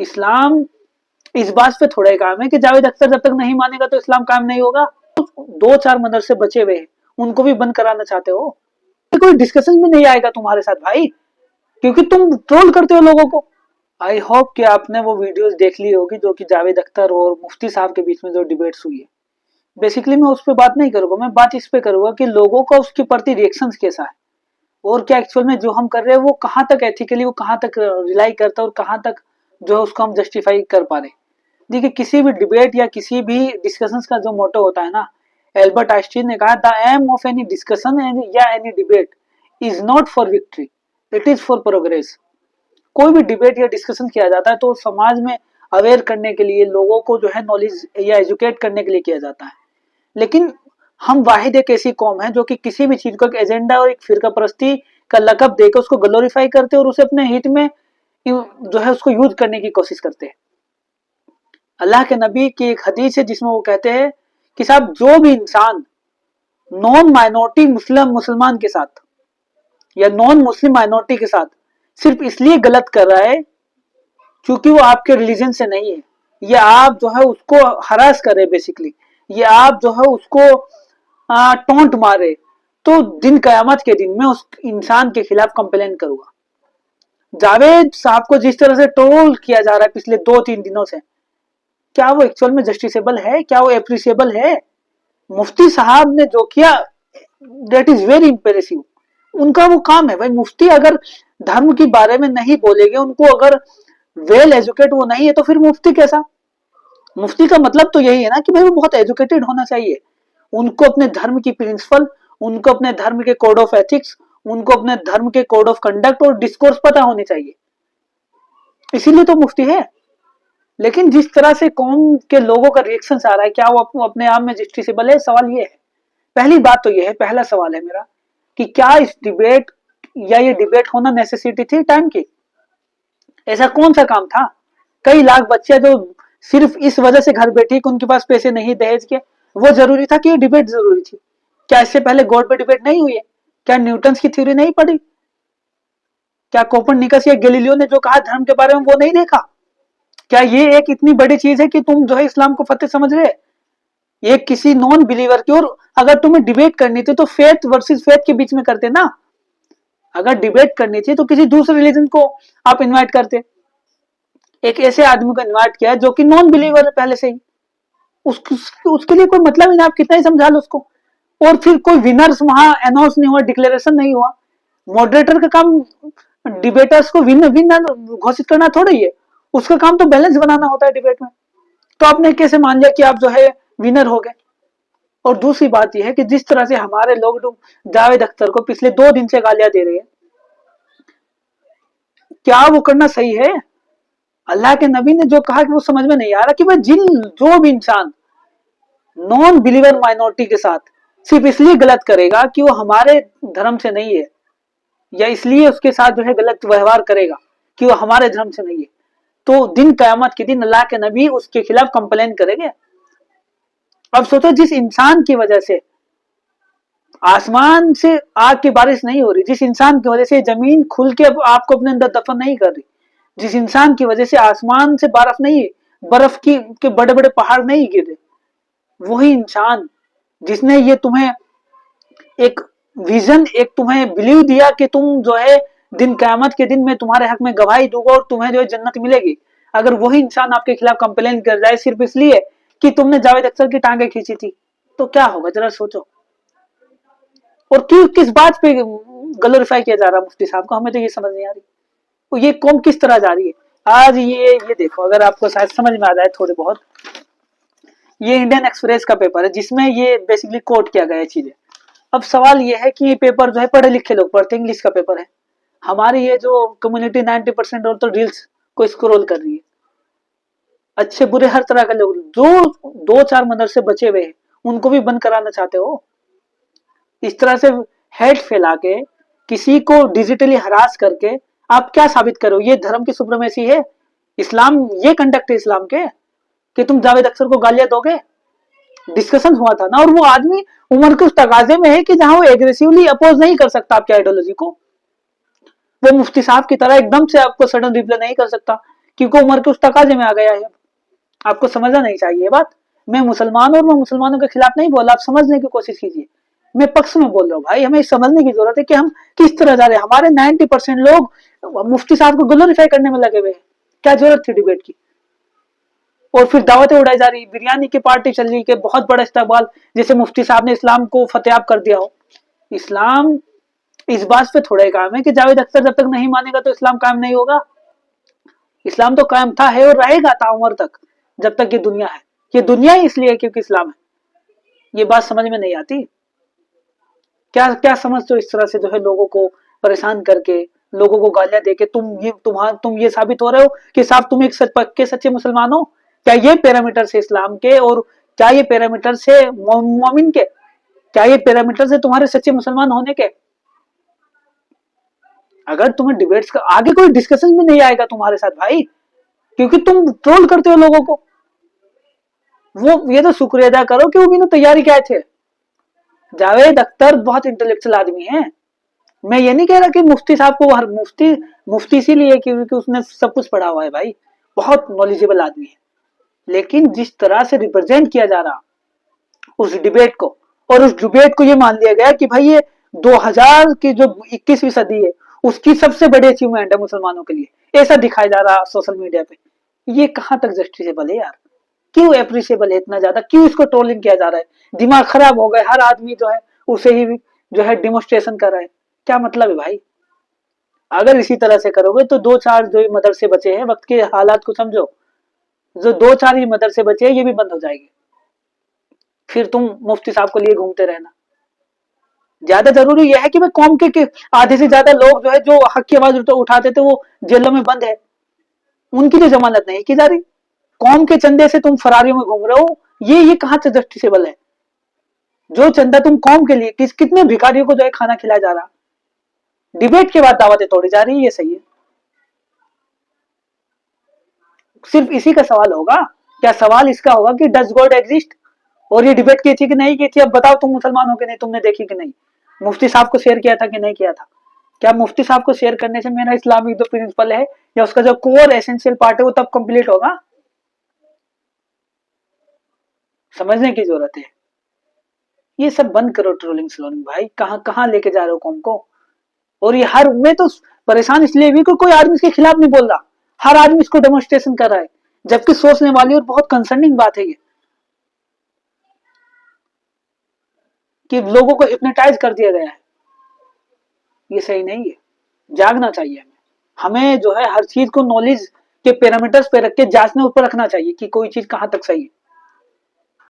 इस्लाम इस बात पे थोड़ा ही काम है कि जावेद अख्तर जब तक नहीं मानेगा तो इस्लाम कायम नहीं होगा। 2-4 मदरसे बचे हुए हैं, उनको भी बंद कराना चाहते हो? कोई डिस्कशन में नहीं आएगा तुम्हारे साथ भाई, क्योंकि तुम ट्रोल करते हो लोगों को। आई होप कि आपने वो वीडियोस देख ली होगी जो कि जावेद अख्तर और मुफ्ती साहब के बीच में जो डिबेट्स हुई है। बेसिकली मैं उस पर बात नहीं करूंगा, मैं बात इस पे करूंगा कि लोगों का उसके प्रति रिएक्शन कैसा है, और क्या एक्चुअल में जो हम कर रहे हैं वो कहाँ तक एथिकली, वो कहाँ तक रिलाई करता है, और कहाँ तक जो है उसको हम जस्टिफाई कर पा रहे हैं। देखिए, किसी भी डिबेट या किसी भी डिस्कशंस का जो मोटो होता है ना, एल्बर्ट आइंस्टीन ने कहा, the aim of any discussion या any debate is not for victory, it is for progress. कोई भी डिबेट या डिस्कशन किया जाता है तो समाज में अवेयर करने के लिए, लोगों को जो है नॉलेज या एजुकेट करने के लिए किया जाता है। लेकिन हम वाहिद एक ऐसी कौम है जो कि किसी भी चीज को एक एजेंडा और एक फिरका परस्ती का लकब देकर उसको ग्लोरीफाई करते हैं और उसे अपने हित में जो है उसको यूज करने की कोशिश करते हैं। अल्लाह के नबी की एक हदीस है जिसमें वो कहते हैं कि साहब, जो भी इंसान नॉन माइनॉरिटी मुसलमान के साथ या नॉन मुस्लिम माइनॉरिटी के साथ सिर्फ इसलिए गलत कर रहा है क्योंकि वो आपके रिलीजन से नहीं है, या आप जो है उसको हरास कर रहे, बेसिकली ये आप जो है उसको टोंट मारे, तो दिन कयामत के दिन में उस इंसान के खिलाफ कंप्लेन करूंगा। जावेद साहब को जिस तरह से ट्रोल किया जा रहा है पिछले 2-3 दिनों से, क्या वो एक्चुअल में जस्टिसेबल है? क्या वो एप्रिसिएबल है? मुफ्ती साहब ने जो किया, दैट इज वेरी इंप्रेसिव। उनका वो काम है भाई। मुफ्ती अगर धर्म के बारे में नहीं बोलेंगे, उनको अगर वेल एजुकेट वो नहीं है, तो फिर मुफ्ती कैसा? मुफ्ती का मतलब तो यही है ना कि भाई वो बहुत एजुकेटेड होना चाहिए। उनको अपने धर्म की प्रिंसिपल, उनको अपने धर्म के कोड ऑफ एथिक्स, उनको अपने धर्म के कोड ऑफ कंडक्ट और डिस्कोर्स पता होने चाहिए, इसीलिए तो मुफ्ती है। लेकिन जिस तरह से कौम के लोगों का रिएक्शन आ रहा है, क्या वो अपने आप में जस्टिसेबल है? सवाल ये है। पहली बात तो ये है, पहला सवाल है मेरा कि क्या इस डिबेट या ये डिबेट होना नेसेसिटी थी टाइम की? ऐसा कौन सा काम था? कई लाख बच्चे जो सिर्फ इस वजह से घर बैठे कि उनके पास पैसे नहीं दहेज के, वो जरूरी था कि ये डिबेट जरूरी थी? क्या इससे पहले गॉड पे डिबेट नहीं हुई है? क्या न्यूटन की थ्योरी नहीं पढ़ी? क्या कोपरनिकस या गैलीलियो ने जो कहा धर्म के बारे में वो नहीं देखा? क्या ये एक इतनी बड़ी चीज है कि तुम जो है इस्लाम को फतेह समझ रहे? ये किसी नॉन बिलीवर की, और अगर तुम्हें डिबेट करनी थी तो फेथ वर्सेस फेथ के बीच में करते ना। अगर डिबेट करनी थी तो किसी दूसरे रिलीजन को आप इनवाइट करते। एक ऐसे आदमी को इनवाइट किया जो कि नॉन बिलीवर है पहले से ही, उसके लिए कोई मतलब ही नहीं, आप कितना ही समझा लो उसको। और फिर कोई विनर्स वहां अनाउंस नहीं हुआ, डिक्लेरेशन नहीं हुआ। मॉडरेटर का काम डिबेटर्स को विनर घोषित करना थोड़ा ही है, उसका काम तो बैलेंस बनाना होता है डिबेट में। तो आपने कैसे मान लिया कि आप जो है विनर हो गए? और दूसरी बात यह है कि जिस तरह से हमारे लोग जावेद अख्तर को पिछले 2 दिन से गालियां दे रहे हैं, क्या वो करना सही है? अल्लाह के नबी ने जो कहा कि वो समझ में नहीं आ रहा कि भाई जो भी इंसान नॉन बिलीवर माइनॉरिटी के साथ सिर्फ इसलिए गलत करेगा कि वो हमारे धर्म से नहीं है, या इसलिए उसके साथ जो है गलत व्यवहार करेगा कि वो हमारे धर्म से नहीं है, तो दिन कयामत के दिन अल्लाह के नबी उसके खिलाफ कंप्लेन करेंगे। अब सोचो, जिस इंसान की वजह से आसमान से आग की बारिश नहीं हो रही, जिस इंसान की वजह से जमीन खुल के आपको अपने अंदर दफन नहीं कर रही, जिस इंसान की वजह से आसमान से बर्फ नहीं, बर्फ की के बड़े बड़े पहाड़ नहीं गिरे, वही इंसान जिसने ये तुम्हें एक विजन, एक तुम्हें बिलीव दिया कि तुम जो है दिन क़यामत के दिन में तुम्हारे हक में गवाही दूंगा और तुम्हें जो है जन्नत मिलेगी, अगर वही इंसान आपके खिलाफ कंप्लेन कर जाए सिर्फ इसलिए कि तुमने जावेद अख्तर की टांगे खींची थी, तो क्या होगा जरा सोचो। और क्यों, किस बात पे ग्लोरीफाई किया जा रहा है मुफ्ती साहब को, हमें तो ये समझ नहीं आ रही। तो ये कौम किस तरह जा रही है आज? ये देखो, अगर आपको शायद समझ में आ जाए थोड़े बहुत, ये इंडियन एक्सप्रेस का पेपर है जिसमें ये बेसिकली कोट किया गया है चीजें। अब सवाल ये है कि ये पेपर जो है पढ़े लिखे लोग पढ़ते, इंग्लिश का पेपर है। हमारी ये जो कम्युनिटी 90% और तो रील्स को स्क्रॉल कर रही है, अच्छे बुरे हर तरह के लोग, जो 2-4 मदरसे बचे हुए हैं उनको भी बंद कराना चाहते हो। इस तरह से हेट फैला के, किसी को डिजिटली हरास करके आप क्या साबित करो? ये धर्म की सुप्रीमेसी है? इस्लाम ये कंडक्ट है इस्लाम के कि तुम जावेद अख्तर को गालियां दोगे? डिस्कशन हुआ था ना, और वो आदमी उम्र के उस तगाजे में है कि जहां वो एग्रेसिवली अपोज नहीं कर सकता आपकी आइडियोलॉजी को। वो मुफ्ती साहब की तरह एकदम से आपको सडन रिप्लाई नहीं कर सकता क्योंकि उम्र के उस तकाजे में आ गया है। आपको समझना नहीं चाहिए ये बात। मैं मुसलमान और मैं मुसलमानों के खिलाफ नहीं बोला, आप समझने की कोशिश कीजिए। मैं पक्ष में बोल रहा हूँ भाई, हमें समझने की जरूरत है कि हम किस तरह जा रहे हैं। हमारे 90% लोग मुफ्ती साहब को ग्लोरीफाई करने में लगे हुए हैं। क्या जरूरत थी डिबेट की? और फिर दावतें उड़ाई जा रही, बिरयानी की पार्टी चल रही, कि बहुत बड़ा इस्तेमाल, जैसे मुफ्ती साहब ने इस्लाम को फतेहाब कर दिया हो। इस्लाम इस बात पे थोड़ा ही काम है कि जावेद अख्तर जब तक नहीं मानेगा तो इस्लाम कायम नहीं होगा। इस्लाम तो कायम था, है और रहेगा ताउम्र तक, जब तक ये दुनिया है। ये दुनिया ही इसलिए है क्योंकि इस्लाम है। ये बात समझ में नहीं आती। क्या क्या समझते हो इस तरह से जो है लोगों को परेशान करके, लोगों को गालियां देके तुम ये साबित हो रहे हो कि साहब तुम एक पक्के सच्चे मुसलमान हो? क्या ये पैरामीटर से इस्लाम के, और क्या ये पैरामीटर से मोमिन के, क्या ये पैरामीटर से तुम्हारे सच्चे मुसलमान होने के? अगर तुम्हें डिबेट्स का आगे कोई डिस्कशन में नहीं आएगा तुम्हारे साथ भाई, क्योंकि तुम ट्रोल करते हो लोगों को। वो ये तो शुक्रिया अदा करो कि वो भी तैयारी क्या थे। जावेद अख्तर बहुत इंटेलेक्चुअल आदमी है। मैं ये नहीं कह रहा कि मुफ्ती साहब को हर मुफ्ती मुफ्ती इसीलिए क्योंकि उसने सब कुछ पढ़ा हुआ है भाई, बहुत नॉलेजेबल आदमी है। लेकिन जिस तरह से रिप्रेजेंट किया जा रहा उस डिबेट को, और उस डिबेट को ये मान लिया गया कि भाई ये 2000 की जो 21वीं सदी है उसकी सबसे बड़ी अचीवमेंट है मुसलमानों के लिए, ऐसा दिखाया जा रहा सोशल मीडिया पे। ये कहां तक जस्टिसेबल है यार? क्यों एप्रिशिएबल है इतना ज्यादा? क्यों इसको ट्रोलिंग किया जा रहा है? दिमाग खराब हो गए, हर आदमी जो है उसे ही जो है डिमोस्ट्रेशन कर रहा है। क्या मतलब है भाई? अगर इसी तरह से करोगे तो दो चार जो मदरसे बचे हैं, वक्त के हालात को समझो, जो दो चार ही मदरसे बचे हैं ये भी बंद हो जाएंगे। फिर तुम मुफ्ती साहब को लिए घूमते रहना। ज्यादा जरूरी यह है कि भाई कौम के आधे से ज्यादा लोग जो है जो हक की आवाज उठाते थे वो जेलों में बंद है, उनकी तो जमानत नहीं की जा रही। कौम के चंदे से तुम फरारियों में घूम रहे हो, ये कहां से जस्टिसेबल है? जो चंदा तुम कौम के लिए कितने भिखारियों को जो है खाना खिलाया जा रहा, डिबेट के बाद दावतें तोड़ी जा रही है, ये सही है? सिर्फ इसी का सवाल होगा। क्या सवाल इसका होगा कि डज गॉड एग्जिस्ट? और ये डिबेट की थी कि नहीं की थी? अब बताओ तुम मुसलमान हो कि नहीं, तुमने देखी कि नहीं? मुफ्ती साहब को शेयर किया था कि नहीं किया था? क्या मुफ्ती साहब को शेयर करने से मेरा इस्लामिक जो प्रिंसिपल है या उसका जो कोर एसेंशियल पार्ट है वो तब कंप्लीट होगा? समझने की जरूरत है। ये सब बंद करो ट्रोलिंग स्लोलिंग भाई, कहां कहां लेके जा रहे हो कौम को? और ये हर मैं तो परेशान इसलिए भी कोई आदमी इसके खिलाफ नहीं बोल रहा, हर आदमी इसको डेमोन्स्ट्रेशन कर रहा है, जबकि सोचने वाली और बहुत कंसर्निंग बात है ये, कि लोगों को हिप्नोटाइज कर दिया गया है। ये सही नहीं है, जागना चाहिए हमें। हमें जो है हर चीज को नॉलेज के पैरामीटर्स पे रख के जांचने ऊपर रखना चाहिए कि कोई चीज कहां तक सही है।